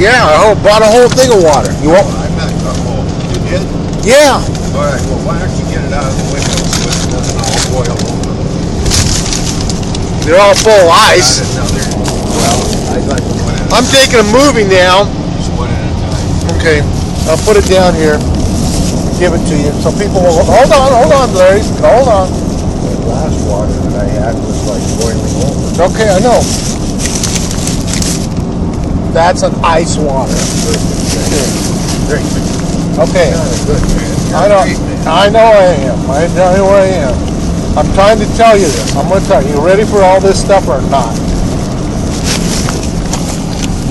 Yeah, I bought a whole thing of water. You want? I'm not whole. You did? Yeah. All right. Well, why don't you get it out of the window so it doesn't all boil over? They're all full of ice. Well, I'd like to put it. I'm taking a movie now. Just one at a time. Okay. I'll put it down here. Give it to you. So people will. Hold on, Larry. Hold on. The last water that I had was like boiling over. Okay, I know. That's an ice water. Drink. Okay. Good man. I know I am. I know I am. I'm trying to tell you this. I'm going to tell you. You ready for all this stuff or not?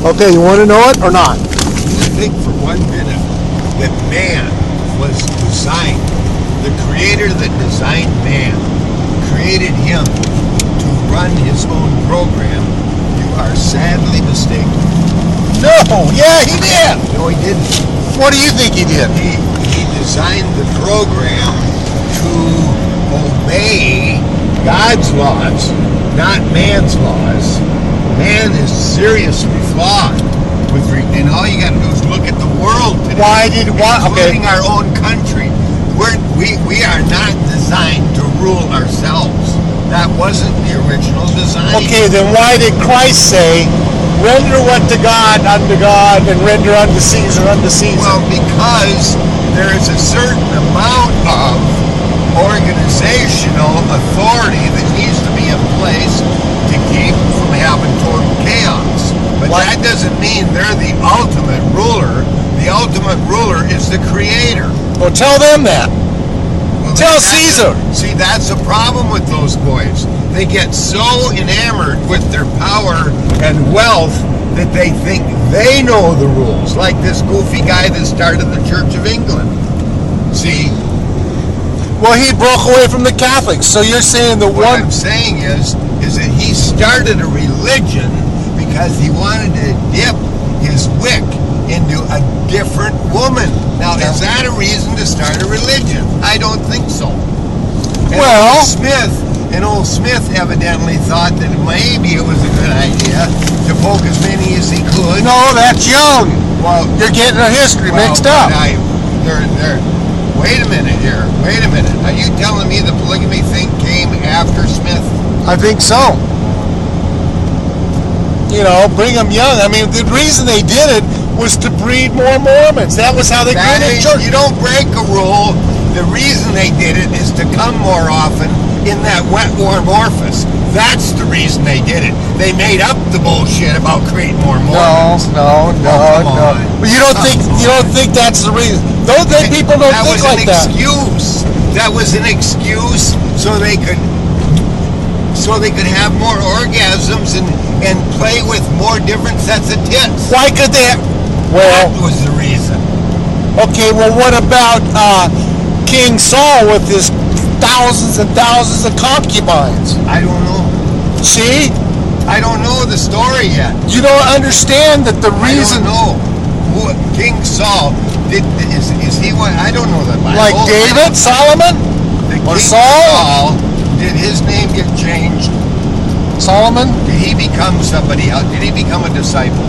Okay, you want to know it or not? You think for 1 minute that man was designed, the creator that designed man, created him to run his own program, you are sadly mistaken. No. Yeah, he did. No, he didn't. What do you think he did? He designed the program to obey God's laws, not man's laws. Man is seriously flawed. And all you got to do is look at the world today. Including our own country. We are not designed to rule ourselves. That wasn't the original design. Okay, then why did Christ say, render what to God, and render unto Caesar, unto Caesar? Well, because there is a certain amount of organizational authority that needs to be in place to keep from having total chaos. But that doesn't mean they're the ultimate ruler. The ultimate ruler is the creator. Well, tell them that. Well, tell Caesar. See, that's the problem with those boys. They get so enamored with their power and wealth that they think they know the rules. Like this goofy guy that started the Church of England. See? Well, he broke away from the Catholics. So you're saying the what I'm saying is that he started a religion because he wanted to dip his wick into a different woman. Now, is that a reason to start a religion? I don't think so. And old Smith evidently thought that maybe it was a good idea to poke as many as he could. No, that's Young. Well, you're getting our history mixed up. Wait a minute here. Wait a minute. Are you telling me the polygamy thing came after Smith? I think so. You know, Brigham Young. I mean, the reason they did it was to breed more Mormons. That was how they created church. You don't break a rule. The reason they did it is to come more often in that wet, warm orifice. That's the reason they did it. They made up the bullshit about creating more Mormons. No. But you don't think that's the reason? Those people don't think like that. That was an excuse so they could have more orgasms and play with more different sets of tits. Why could they? That was the reason. Okay, well, what about King Saul with his thousands and thousands of concubines? I don't know. See? I don't know the story yet. You don't understand that the reason. I don't know. King Saul, is he one? I don't know that. Like David, Solomon? Or Saul? Did his name get changed? Solomon? Did he become somebody else? Did he become a disciple?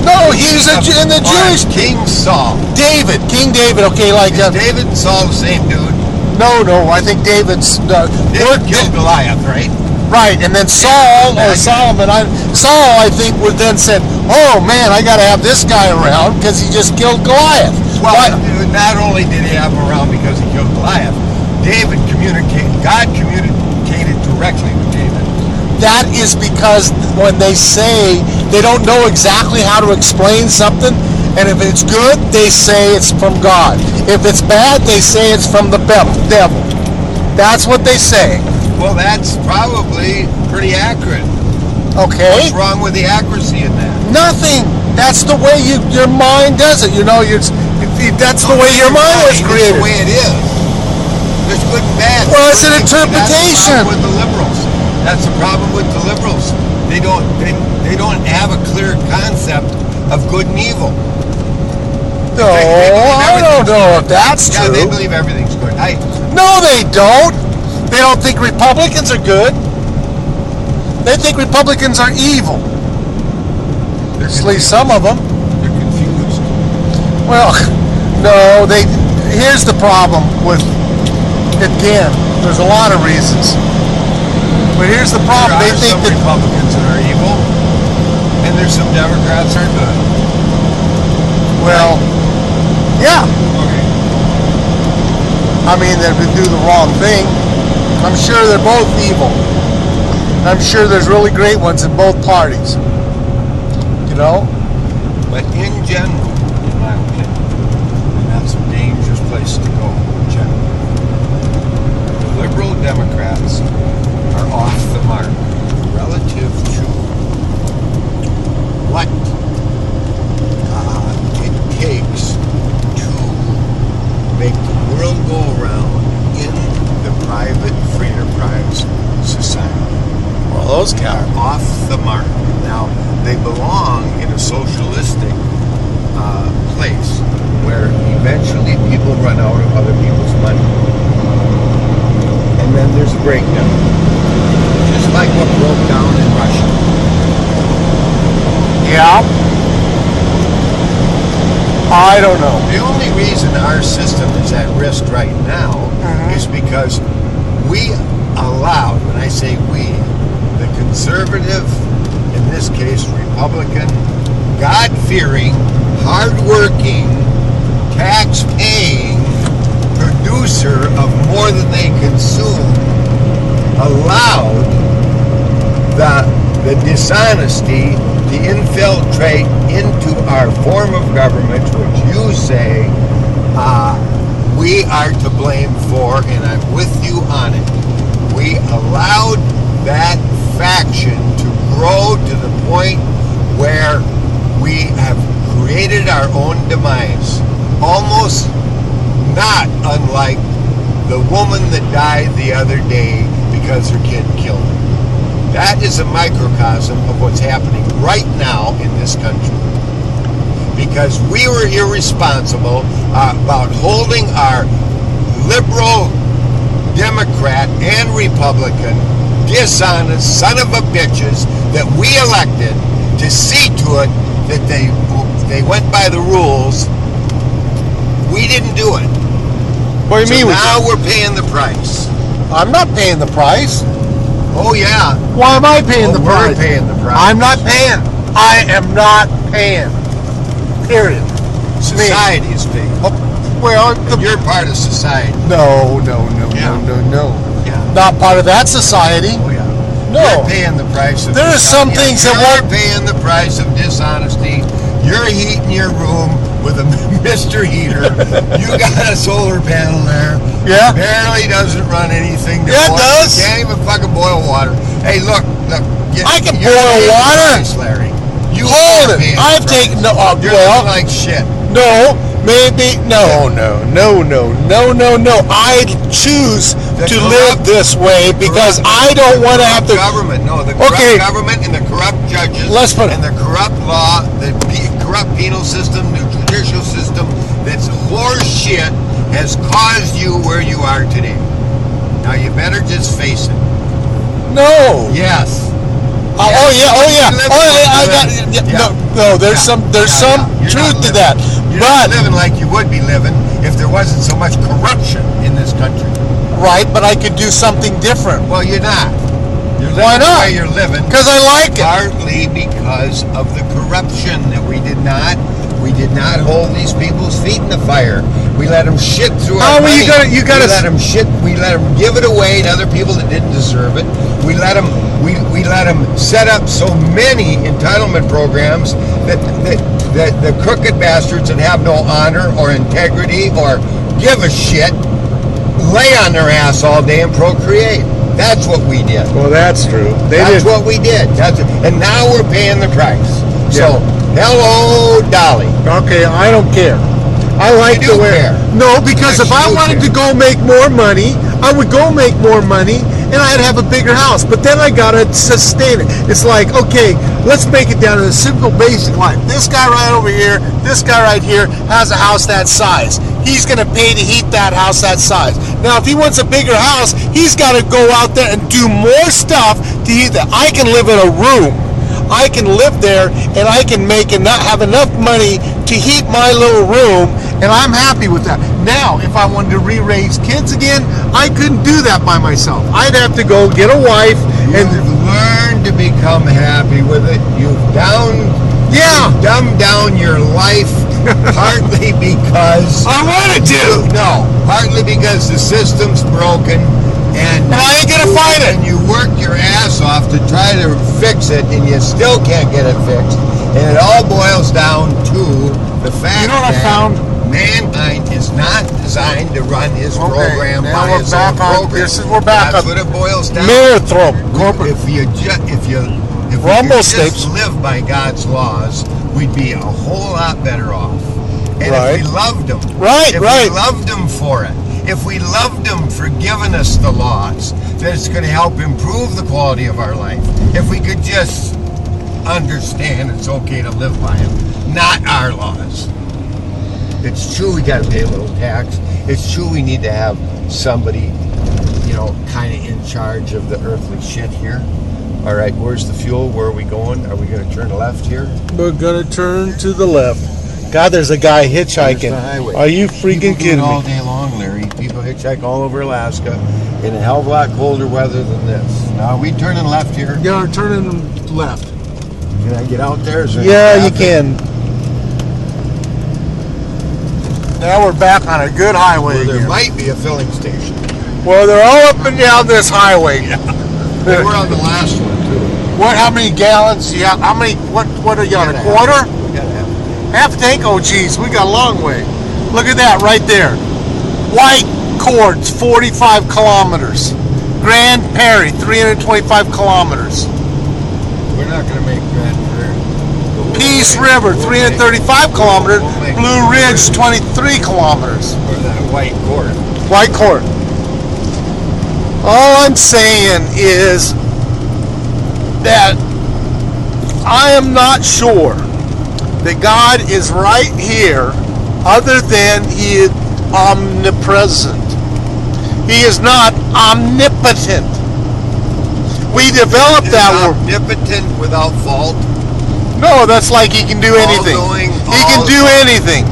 No, he's in the Jewish. King Saul. King David. Okay, like David and Saul the same dude? No. I think David's David killed Goliath, right? Right, and then Saul or Solomon. Saul, I think, would then said, "Oh man, I got to have this guy around because he just killed Goliath." Well, not only did he have him around because he killed Goliath, God communicated directly with David. That is because when they say they don't know exactly how to explain something, and if it's good, they say it's from God. If it's bad, they say it's from the devil. That's what they say. Well, that's probably pretty accurate. Okay. What's wrong with the accuracy in that? Nothing. That's the way your mind does it. You know, that's the way your mind was created. That's the way it is. There's good and bad. Well, it's an interpretation. That's the problem with the liberals. That's the problem with the liberals. They don't have a clear concept of good and evil. No, I don't know if that's true. Yeah, they believe everything's good. No, they don't. They don't think Republicans are good. They think Republicans are evil. At least some of them. Well, no, here's the problem with, again, there's a lot of reasons. But here's the problem. There They are think some that, Republicans that are evil, and there's some Democrats that are good. well, yeah. Okay. I mean, that would do the wrong thing. I'm sure they're both evil. I'm sure there's really great ones in both parties. You know? But in general, in my opinion, and that's a dangerous place to go, in general, the liberal Democrats are off the mark relative to what it takes to make the world go around in the private free enterprise society. Well, those They are off the mark. Now, they belong in a socialistic place where eventually people run out of other people's money. And then there's a breakdown. Just like what broke down in Russia. Yeah. I don't know. The only reason our system is at risk right now is because we allowed, when I say we, the conservative, in this case Republican, God-fearing, hard-working, tax-paying producer of more than they consume allowed the dishonesty to infiltrate into our form of government, which you say we are to blame for, and I'm with you on it. We allowed that faction to grow to the point where we have created our own demise, almost not unlike the woman that died the other day because her kid killed her. That is a microcosm of what's happening right now in this country. Because we were irresponsible about holding our liberal, Democrat, and Republican dishonest son of a bitches that we elected to see to it that they went by the rules. We didn't do it. What do you mean? Now we're paying the price. I'm not paying the price. Oh yeah. Why am I paying the We're price? paying the price. I'm not paying. I am not paying. Period. Society is paying. Well, And you're part of society. no. Yeah. Yeah. Not part of that society. Oh yeah. No. You're paying the price of There are some things that you're won't- paying the price of dishonesty. You're heating your room with a Mr. Heater. You got a solar panel there. Yeah. Barely doesn't run anything. Yeah, it does. You can't even fucking boil water. Hey, look. I can you're boil paying the water. price, Larry. You Hold are it. paying the I've price. taken no. You're Well, living like shit. no. Maybe no. I choose The to corrupt- live this way because I don't want to have to. government. No, the corrupt Okay. government and the corrupt judges Let's put- and the corrupt law, the corrupt penal system, the judicial system. That's horse shit has caused you where you are today. Now you better just face it. No. Yes. Oh yeah. I got. Yeah. No. There's some You're truth not to living- that. You're not But living like you would be living if there wasn't so much corruption in this country. right. But I could do something different. Well, you're not. You're living Why not? the way you're living. Because I like it. Partly because of the corruption that we did not hold these people's feet in the fire. We let them shit through Oh, our well, money. you gotta We let them shit. We let them give it away to other people that didn't deserve it. We let them set up so many entitlement programs that the crooked bastards that have no honor or integrity or give a shit lay on their ass all day and procreate. That's what we did. Well, that's true. That's what we did. And now we're paying the price. So, hello, Dolly. Okay, I don't care. I like You do the way. care. No, because Yes, if I you wanted care. to go make more money, I would go make more money, and I'd have a bigger house. But then I gotta sustain it. It's like, okay, let's make it down to the simple, basic life. This guy right over here, this guy right here has a house that size. He's gonna pay to heat that house that size. Now, if he wants a bigger house, he's got to go out there and do more stuff to heat that. I can live in a room. I can live there and I can make and not have enough money to heat my little room, and I'm happy with that. Now, if I wanted to re-raise kids again, I couldn't do that by myself. I'd have to go get a wife and You've learned to become happy with it. You've dumbed down your life partly because I wanted to. No, partly because the system's broken and I ain't gonna fight it. And you work your ass off to try to fix it, and you still can't get it fixed. And it all boils down to the fact that mankind is not designed to run his program by his own program. We're back That's on what it boils down to. Marathon corporate. If we Rumble could Stapes. just live by God's laws, we'd be a whole lot better off. And Right. if we loved Him, Right. we loved Him for it, if we loved Him for giving us the laws, then it's going to help improve the quality of our life. If we could just understand it's okay to live by Him, not our laws. It's true we got to pay a little tax. It's true we need to have somebody, kind of in charge of the earthly shit here. All right, where's the fuel? Where are we going? Are we going to turn left here? We're gonna turn to the left. God, there's a guy There's hitchhiking. the highway. Are you freaking People do it kidding all me? day long, Larry. People hitchhike all over Alaska in a hell of a lot colder weather than this. Now, are we turning left here? Yeah, we're turning left. Can I get out there? Is there Yeah, you traffic? can. Now we're back on a good highway Well, there again. might be a filling station. Well, they're all up and down this highway. They were on the last one, too. What? How many gallons? Yeah. How many? What are you on? A quarter? We gotta have it. Half tank? Oh, geez, we got a long way. Look at that right there. White Cords, 45 kilometers. Grand Prairie, 325 kilometers. We're not going to make Grand Prairie. Peace River, 335 kilometers. Blue Ridge, 23 kilometers. Or that white cord. White Cord. All I'm saying is that I am not sure that God is right here other than He is omnipresent. He is not omnipotent. We developed that word. Omnipotent without fault. No, that's like He can do anything. All-knowing, He can do anything.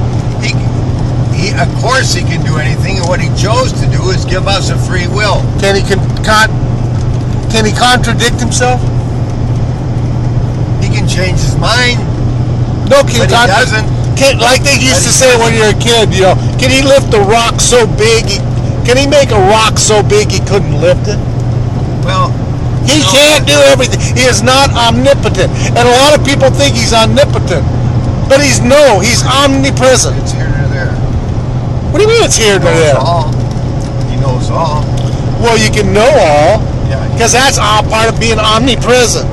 Of course he can do anything, and what he chose to do is give us a free will. Can he contradict himself? He can change his mind, No, but he doesn't. Like they used to say when you're a kid, can he lift a rock so big? Can he make a rock so big he couldn't lift it? Well, He can't do everything. He is not omnipotent. And a lot of people think he's omnipotent. But he's omnipresent. it's here or there. What do you mean it's here He to knows there? all. He knows all. Well, you can know all, Yeah. because that's all part of being omnipresent.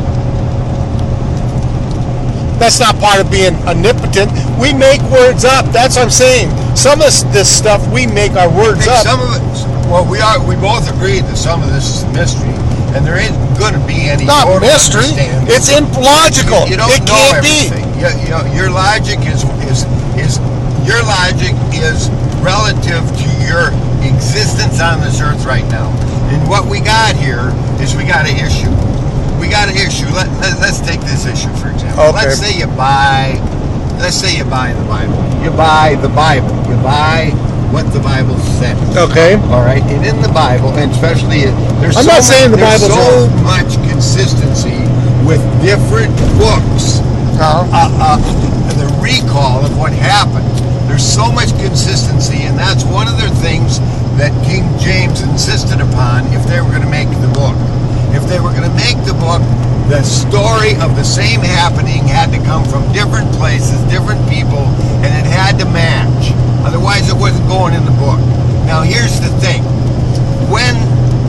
That's not part of being omnipotent. We make words up. That's what I'm saying. Some of this stuff, we make our words Hey, up. some of it. Well, we both agreed that some of this is a mystery, and there ain't going to be any. Not total mystery. understanding. It's illogical. You don't It know can't be. everything. Your logic is your logic is relative to your existence on this earth right now. And what we got here is we got an issue. We got an issue. Let's take this issue for example. Okay. Let's say you buy the Bible. You buy the Bible. You buy what the Bible says. Okay. All right, and in the Bible, and especially there's I'm not saying the there's Bible's so wrong. much consistency with different books. The recall of what happened. There's so much consistency, and that's one of the things that King James insisted upon if they were going to make the book. If they were going to make the book, the story of the same happening had to come from different places, different people, and it had to match. Otherwise, it wasn't going in the book. Now, here's the thing.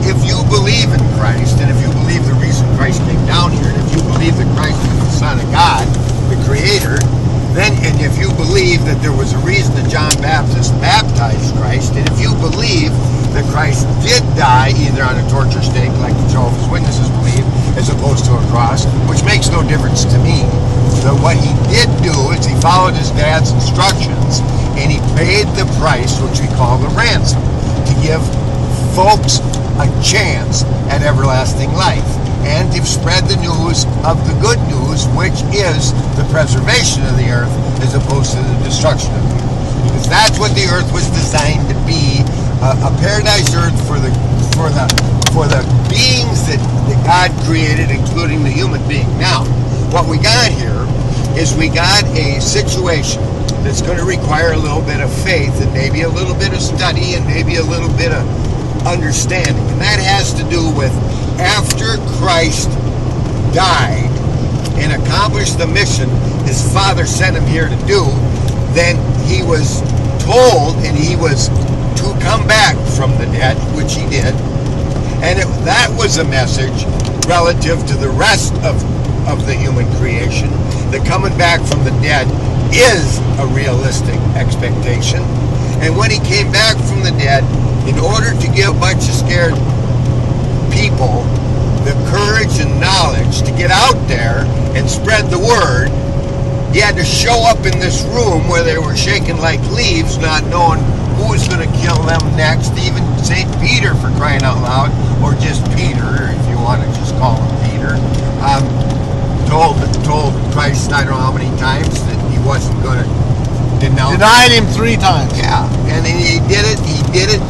If you believe in Christ, and if you believe the reason Christ came down here, and if you believe that Christ is the Son of God, the Creator, and if you believe that there was a reason that John Baptist baptized Christ, and if you believe that Christ did die either on a torture stake like the Jehovah's Witnesses believe, as opposed to a cross, which makes no difference to me. So what he did do is he followed his dad's instructions, and he paid the price, which we call the ransom, to give folks a chance at everlasting life. and to spread the news of the good news, which is the preservation of the earth as opposed to the destruction of the earth. Because that's what the earth was designed to be, a paradise earth for the beings that God created, including the human being. Now, what we got here is we got a situation that's going to require a little bit of faith and maybe a little bit of study and maybe a little bit of understanding. And that has to do with after Christ died and accomplished the mission his Father sent him here to do, then he was told and he was to come back from the dead, which he did. And that was a message relative to the rest of the human creation. The coming back from the dead is a realistic expectation. And when he came back from the dead, in order to give a bunch of scared people the courage and knowledge to get out there and spread the word, he had to show up in this room where they were shaking like leaves, not knowing who was going to kill them next. Even St. Peter, for crying out loud, or just Peter, if you want to just call him Peter, told Christ, I don't know how many times, that he wasn't going to denounce. Denied him 3 times. Yeah, and then he did it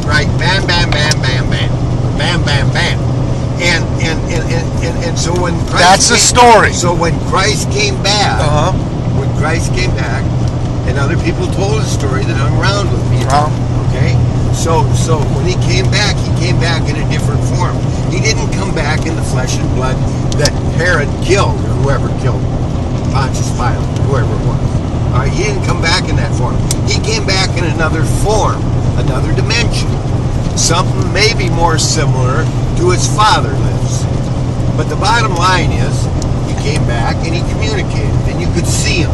right, bam, bam, bam, bam, bam, bam, bam, bam. And so when Christ That's the story. So when Christ came back, and other people told his story that hung around with me. Okay? So when he came back in a different form. He didn't come back in the flesh and blood that Herod killed, or whoever killed Pontius Pilate, whoever it was. All right, he didn't come back in that form. He came back in another form, another dimension. Something maybe more similar to his Father lives. But the bottom line is, he came back and he communicated, and you could see him.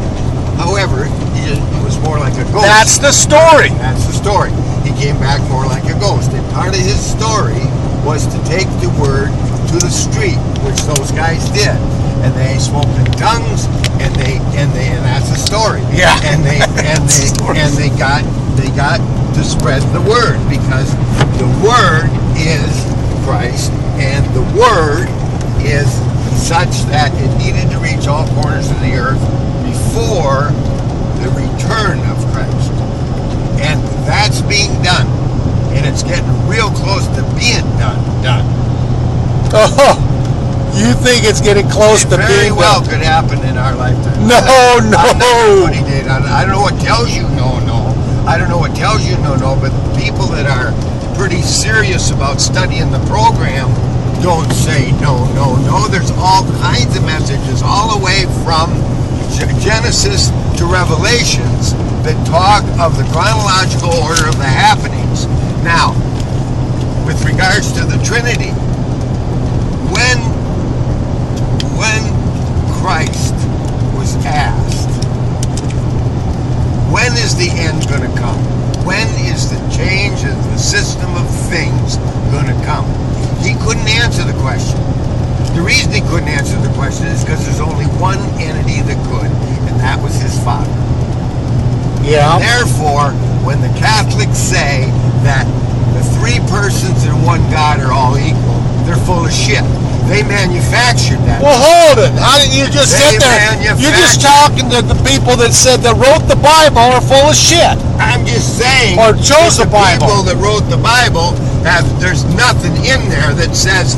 However, he was more like a ghost. That's the story. That's the story. He came back more like a ghost. And part of his story was to take the word to the street, which those guys did. And they spoke in tongues, and that's the story. Yeah. And they got to spread the word, because the word is Christ, and the word is such that it needed to reach all corners of the earth before the return of Christ. And that's being done. And it's getting real close to being done. Oh, you think it's getting close to very being well done? could happen in our lifetime. No. Everybody did. I don't know what tells you no. I don't know what tells you no, but people that are pretty serious about studying the program don't say no. There's all kinds of messages all the way from Genesis to Revelations that talk of the chronological order of the happenings. Now, with regards to the Trinity, when Christ was asked, when is the end going to come? When is the change of the system of things going to come? He couldn't answer the question. The reason he couldn't answer the question is because there's only one entity that could, and that was his Father. Yeah. And therefore, when the Catholics say that the 3 persons in one God are all equal, they're full of shit. They manufactured that. Well, hold it. How did you just sit there? You're just talking to the people that said that wrote the Bible are full of shit. I'm just saying. Or chose the Bible. People that wrote the Bible, there's nothing in there that says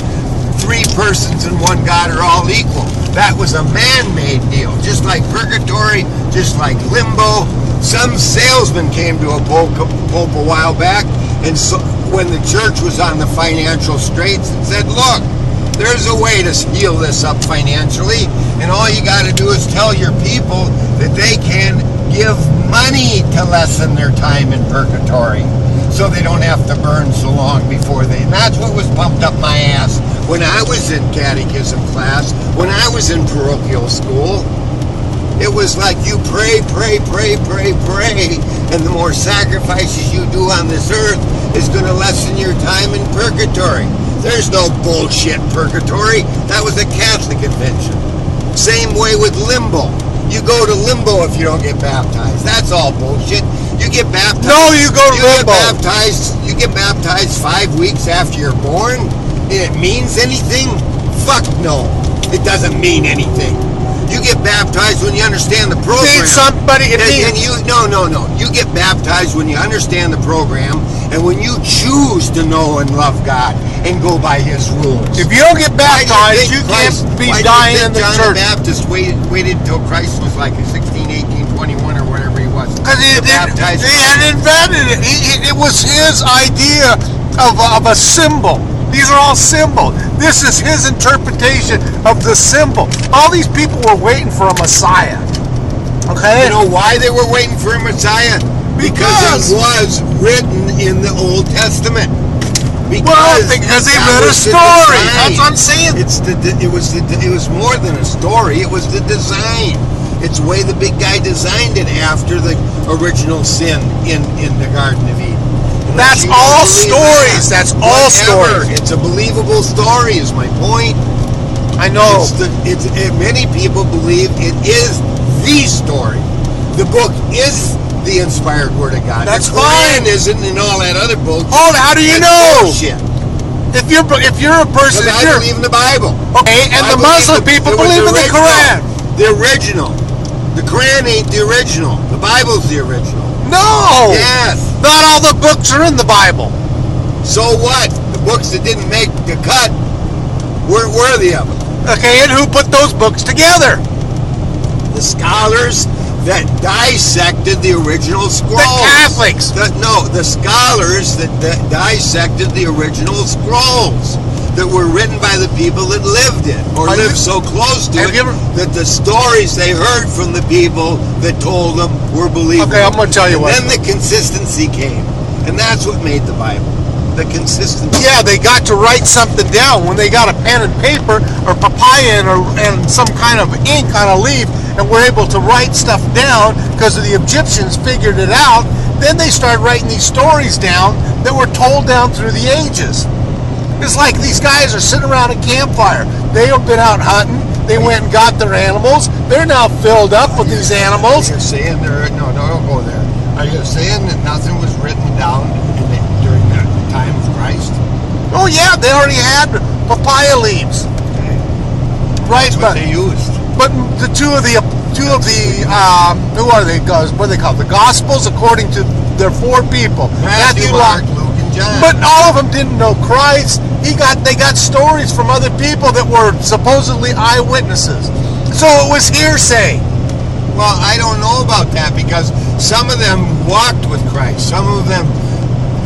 3 persons and one God are all equal. That was a man-made deal. Just like purgatory, just like limbo. Some salesman came to a pope a while back, and so when the church was on the financial straits, and said, look, there's a way to heal this up financially, and all you got to do is tell your people that they can give money to lessen their time in purgatory, so they don't have to burn so long before they. And that's what was pumped up my ass when I was in catechism class, when I was in parochial school. It was like you pray, and the more sacrifices you do on this earth is going to lessen your time in purgatory. There's no bullshit purgatory. That was a Catholic invention. Same way with limbo. You go to limbo if you don't get baptized. That's all bullshit. You get baptized. No, you go to limbo. You get baptized 5 weeks after you're born, and it means anything? Fuck no. It doesn't mean anything. You get baptized when you understand the program. It means somebody. And you no. You get baptized when you understand the program and when you choose to know and love God and go by His rules. If you don't get baptized, you can't be dying in the John church. the Baptist waited until Christ was like 16, 18, 21 or whatever he was. Because he had invented it. It was his idea of a symbol. These are all symbols. This is his interpretation of the symbol. All these people were waiting for a Messiah. Okay? You know why they were waiting for a Messiah? Because it was written in the Old Testament. Because they read a story. That's what I'm saying. It was more than a story. It was the design. It's the way the big guy designed it after the original sin in the Garden of Eden. That's all stories. That's all stories. It's a believable story, is my point. I know. Many people believe it is the story. The book is the inspired word of God. That's the Quran fine. Isn't in all that other books. Hold. How do you know? Bullshit. If you're a person, I believe in the Bible. Okay, and the Muslim people believe in the Quran. The original. The Quran ain't the original. The Bible's the original. No. Yes. Not all the books are in the Bible. So what? The books that didn't make the cut weren't worthy of it. Okay, and who put those books together? The scholars that dissected the original scrolls. The Catholics. The scholars that dissected the original scrolls that were written by the people that lived it or lived so close to it that the stories they heard from the people that told them were believable. Okay, I'm going to tell you what. Then the consistency came, and that's what made the Bible. The consistency. Yeah, they got to write something down when they got a pen and paper or papaya and some kind of ink on a leaf and were able to write stuff down because the Egyptians figured it out. Then they started writing these stories down that were told down through the ages. It's like these guys are sitting around a campfire. They have been out hunting. They went and got their animals. They're now filled up with these animals. You're saying don't go there. Are you saying that nothing was written down during the time of Christ? Oh yeah, they already had papaya leaves. Right, That's what they used. But the two of the who are they? What are they called? The Gospels, according to their four people. Matthew, Mark, Luke, and John. But all of them didn't know Christ. They got stories from other people that were supposedly eyewitnesses. So it was hearsay. Well, I don't know about that because some of them walked with Christ. Some of them,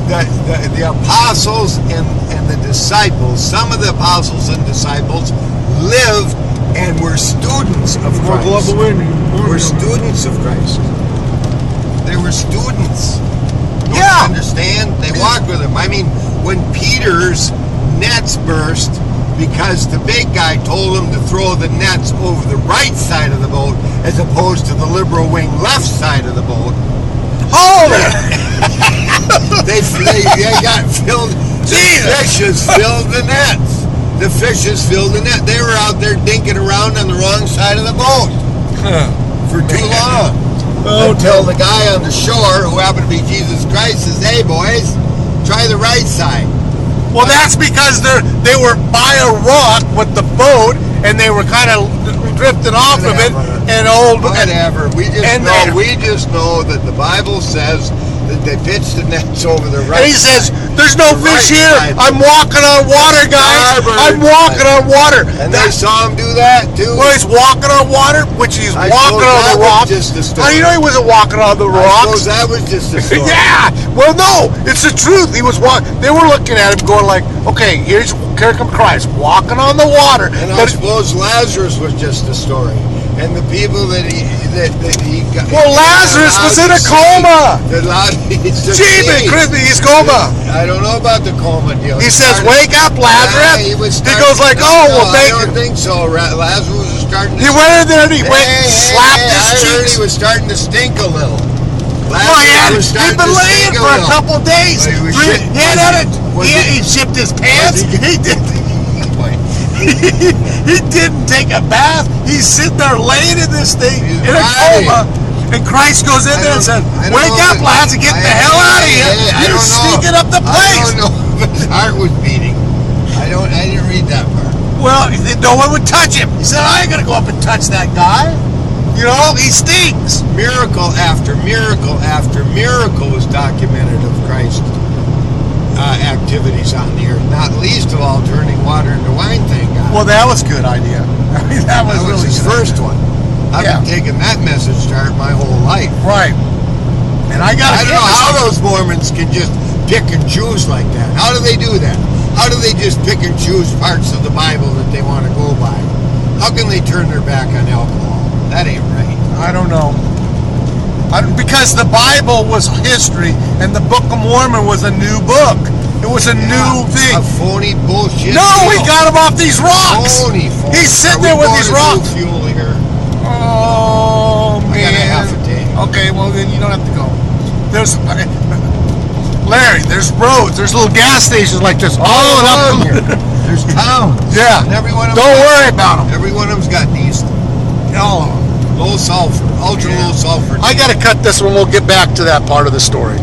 the apostles and the disciples, some of the apostles and disciples lived and were students of Christ. Were students of Christ. They were students. Don't you understand? They walked with him. I mean, when Peter's nets burst because the big guy told him to throw the nets over the right side of the boat as opposed to the liberal wing left side of the boat. Hold it! They got filled. The fishes filled the nets. The fishes filled the net. They were out there dinking around on the wrong side of the boat for too long. Until the guy on the shore, who happened to be Jesus Christ, says, "Hey boys, try the right side." Well, that's because they were by a rock with the boat, and they were kind of drifting off of it. And whatever. We just know that the Bible says that they pitched the nets over the right. And he says, "There's no fish here. Side. I'm walking on water, guys. I'm walking on water." And they saw him do that too. Well, he's walking on water, which he's walking on the rock. How do you know he wasn't walking on the rocks? I suppose that was just a story. Yeah. Well, no, it's the truth. He was walking. They were looking at him, going like, "Okay, here comes Christ walking on the water." And I suppose Lazarus was just a story. And the people that he got. Well, Lazarus was in a coma. He's coma. I don't know about the coma deal. He says, "Wake up, Lazarus." He goes like, "Oh, well, thank you." I don't think so. Lazarus was starting to. He went in there and he slapped his cheeks. I heard he was starting to stink a little. He'd been laying for a couple days. He shipped his pants. He did. He didn't take a bath. He's sitting there laying in this thing in a coma. And Christ goes in there and says, "Wake up, lads, and get the hell out of here. You're stinking up the place." I don't know if his heart was beating. I didn't read that part. Well, no one would touch him. He said, I ain't going to go up and touch that guy. You know, he stinks. Miracle after miracle after miracle was documented of Christ's activities on the earth. Not least of all, turning water into wine, thank God. Well, that was a good idea. I mean, that was really his good first one. I've been taking that message to heart my whole life. Right. And I don't know how those Mormons can just pick and choose like that. How do they do that? How do they just pick and choose parts of the Bible that they want to go by? How can they turn their back on alcohol? That ain't right. I don't know. Because the Bible was history and the Book of Mormon was a new book. It was a new thing. A phony bullshit. No, we got him off these rocks. Phony. He's sitting there with these rocks. Fuel here. Oh, man. I got a half a tank. Okay, well, then you don't have to go. There's... Larry, there's roads, there's little gas stations like this all around here. There's towns. Yeah. And every one of Don't worry about them. Every one of them's got diesel. All of them. Low sulfur, ultra low sulfur. I got to cut this one. We'll get back to that part of the story.